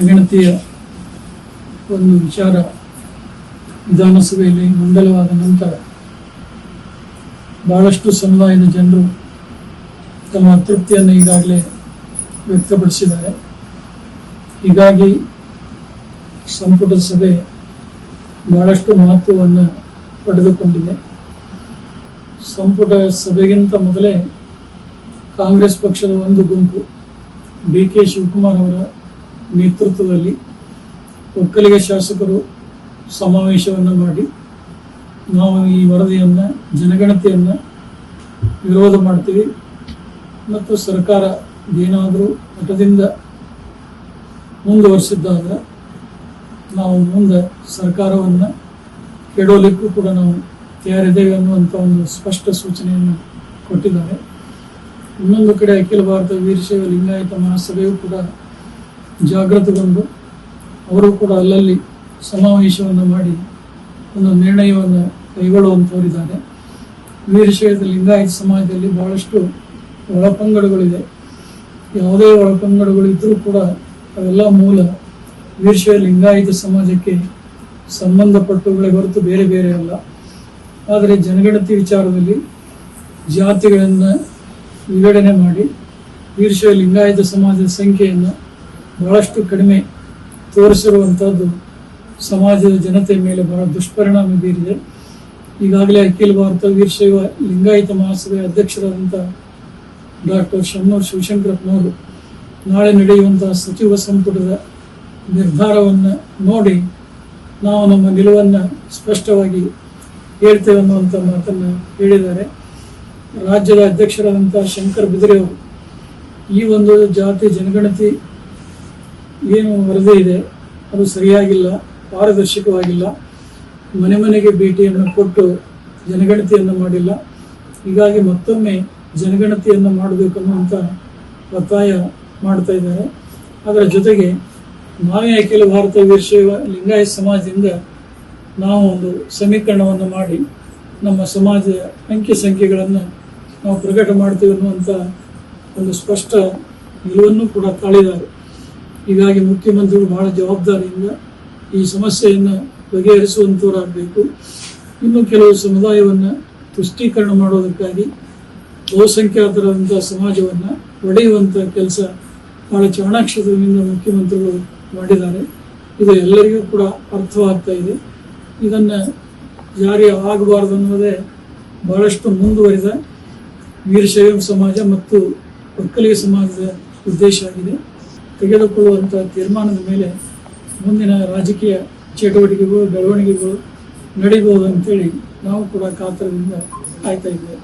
ಗಣತಿಯ ಒಂದು ವಿಚಾರ ವಿಧಾನಸಭೆಯಲ್ಲಿ ಮಂಡಲವಾದ ನಂತರ ಬಹಳಷ್ಟು ಸಮುದಾಯದ ಜನರು ತಮ್ಮ ಅತೃಪ್ತಿಯನ್ನು ಈಗಾಗಲೇ ವ್ಯಕ್ತಪಡಿಸಿದ್ದಾರೆ. ಹೀಗಾಗಿ ಸಂಪುಟ ಸಭೆ ಬಹಳಷ್ಟು ಮಹತ್ವವನ್ನು ಪಡೆದುಕೊಂಡಿದೆ. ಸಂಪುಟ ಸಭೆಗಿಂತ ಮೊದಲೇ ಕಾಂಗ್ರೆಸ್ ಪಕ್ಷದ ಒಂದು ಗುಂಪು ಡಿ.ಕೆ. ಶಿವಕುಮಾರ್ ಅವರ ನೇತೃತ್ವದಲ್ಲಿ ಒಕ್ಕಲಿಗ ಶಾಸಕರು ಸಮಾವೇಶವನ್ನು ಮಾಡಿ ನಾವು ಈ ವರದಿಯನ್ನು ಜನಗಣತಿಯನ್ನು ವಿರೋಧ ಮಾಡ್ತೀವಿ ಮತ್ತು ಸರ್ಕಾರ ಏನಾದರೂ ಮಠದಿಂದ ಮುಂದುವರಿಸಿದ್ದಾದರೆ ನಾವು ಮುಂದೆ ಸರ್ಕಾರವನ್ನು ಕೆಡವಲಿಕ್ಕೂ ಕೂಡ ನಾವು ತಯಾರಿದ್ದೇವೆ ಅನ್ನುವಂಥ ಒಂದು ಸ್ಪಷ್ಟ ಸೂಚನೆಯನ್ನು ಕೊಟ್ಟಿದ್ದಾರೆ. ಇನ್ನೊಂದು ಕಡೆ ಅಖಿಲ ಭಾರತ ವೀರಶೈವ ಲಿಂಗಾಯತ ಮಹಾಸಭೆಯೂ ಕೂಡ ಜಾಗೃತಗೊಂಡು ಅವರು ಕೂಡ ಅಲ್ಲಲ್ಲಿ ಸಮಾವೇಶವನ್ನು ಮಾಡಿ ಒಂದು ನಿರ್ಣಯವನ್ನು ಕೈಗೊಳ್ಳುವಂಥವರಿದ್ದಾರೆ. ವೀರಶೈವ ಲಿಂಗಾಯತ ಸಮಾಜದಲ್ಲಿ ಬಹಳಷ್ಟು ಒಳಪಂಗಡಗಳಿದೆ. ಯಾವುದೇ ಒಳಪಂಗಡಗಳು ಇದ್ದರೂ ಕೂಡ ಅವೆಲ್ಲ ಮೂಲ ವೀರಶೈವ ಲಿಂಗಾಯತ ಸಮಾಜಕ್ಕೆ ಸಂಬಂಧಪಟ್ಟವುಗಳೇ ಹೊರತು ಬೇರೆ ಬೇರೆ ಅಲ್ಲ. ಆದರೆ ಜನಗಣತಿ ವಿಚಾರದಲ್ಲಿ ಜಾತಿಗಳನ್ನು ವಿಂಗಡಣೆ ಮಾಡಿ ವೀರಶೈವ ಲಿಂಗಾಯತ ಸಮಾಜದ ಸಂಖ್ಯೆಯನ್ನು ಬಹಳಷ್ಟು ಕಡಿಮೆ ತೋರಿಸಿರುವಂಥದ್ದು ಸಮಾಜದ ಜನತೆ ಮೇಲೆ ಬಹಳ ದುಷ್ಪರಿಣಾಮ ಬೀರಿದೆ. ಈಗಾಗಲೇ ಅಖಿಲ ಭಾರತ ವೀರಶೈವ ಲಿಂಗಾಯತ ಮಹಾಸಭೆಯ ಅಧ್ಯಕ್ಷರಾದಂಥ ಡಾಕ್ಟರ್ ಶಮ್ಮನೂರು ಶಿವಶಂಕರಪ್ಪನವರು ನಾಳೆ ನಡೆಯುವಂತಹ ಸಚಿವ ಸಂಪುಟದ ನಿರ್ಧಾರವನ್ನು ನೋಡಿ ನಾವು ನಮ್ಮ ನಿಲುವನ್ನು ಸ್ಪಷ್ಟವಾಗಿ ಹೇಳ್ತೇವೆ ಅನ್ನುವಂಥ ಮಾತನ್ನು ಹೇಳಿದ್ದಾರೆ. ರಾಜ್ಯದ ಅಧ್ಯಕ್ಷರಾದಂಥ ಶಂಕರ್ ಬಿದರಿ ಅವರು ಈ ಒಂದು ಜಾತಿ ಜನಗಣತಿ ಏನು ವರದಿ ಇದೆ ಅದು ಸರಿಯಾಗಿಲ್ಲ, ಪಾರದರ್ಶಕವಾಗಿಲ್ಲ, ಮನೆ ಮನೆಗೆ ಭೇಟಿಯನ್ನು ಕೊಟ್ಟು ಜನಗಣತಿಯನ್ನು ಮಾಡಿಲ್ಲ. ಹೀಗಾಗಿ ಮತ್ತೊಮ್ಮೆ ಜನಗಣತಿಯನ್ನು ಮಾಡಬೇಕನ್ನುವಂಥ ಒತ್ತಾಯ ಮಾಡ್ತಾ ಇದ್ದಾರೆ. ಅದರ ಜೊತೆಗೆ ನಾವೇ ಅಖಿಲ ಭಾರತ ವೀರಶೈವ ಲಿಂಗಾಯತ ಸಮಾಜದಿಂದ ನಾವು ಒಂದು ಸಮೀಕರಣವನ್ನು ಮಾಡಿ ನಮ್ಮ ಸಮಾಜದ ಅಂಕಿ ಸಂಖ್ಯೆಗಳನ್ನು ನಾವು ಪ್ರಕಟ ಮಾಡ್ತೀವಿ ಅನ್ನುವಂಥ ಒಂದು ಸ್ಪಷ್ಟ ನಿಲುವನ್ನು ಕೂಡ ತಾಳಿದ್ದಾರೆ. ಹೀಗಾಗಿ ಮುಖ್ಯಮಂತ್ರಿಗಳು ಬಹಳ ಜವಾಬ್ದಾರಿಯಿಂದ ಈ ಸಮಸ್ಯೆಯನ್ನು ಬಗೆಹರಿಸುವಂಥವರಾಗಬೇಕು. ಇನ್ನು ಕೆಲವು ಸಮುದಾಯವನ್ನು ತುಷ್ಟೀಕರಣ ಮಾಡೋದಕ್ಕಾಗಿ ಬಹುಸಂಖ್ಯಾತರಾದಂಥ ಸಮಾಜವನ್ನು ಒಡೆಯುವಂಥ ಕೆಲಸ ಬಹಳ ಚಾಣಾಕ್ಷತೆಯಿಂದ ಮುಖ್ಯಮಂತ್ರಿಗಳು ಮಾಡಿದ್ದಾರೆ. ಇದು ಎಲ್ಲರಿಗೂ ಕೂಡ ಅರ್ಥವಾಗ್ತಾ ಇದೆ. ಇದನ್ನು ಜಾರಿ ಆಗಬಾರ್ದು ಅನ್ನೋದೇ ಬಹಳಷ್ಟು ಮುಂದುವರಿದ ವೀರಶೈವ ಸಮಾಜ ಮತ್ತು ಒಕ್ಕಲಿಗ ಸಮಾಜದ ಉದ್ದೇಶ ಆಗಿದೆ. ತೆಗೆದುಕೊಳ್ಳುವಂಥ ತೀರ್ಮಾನದ ಮೇಲೆ ಮುಂದಿನ ರಾಜಕೀಯ ಚಟುವಟಿಕೆಗಳು ಬೆಳವಣಿಗೆಗಳು ನಡೀಬಹುದು ಅಂತೇಳಿ ನಾವು ಕೂಡ ಕಾತರದಿಂದ ಕಾಯ್ತಾ ಇದ್ದೇವೆ.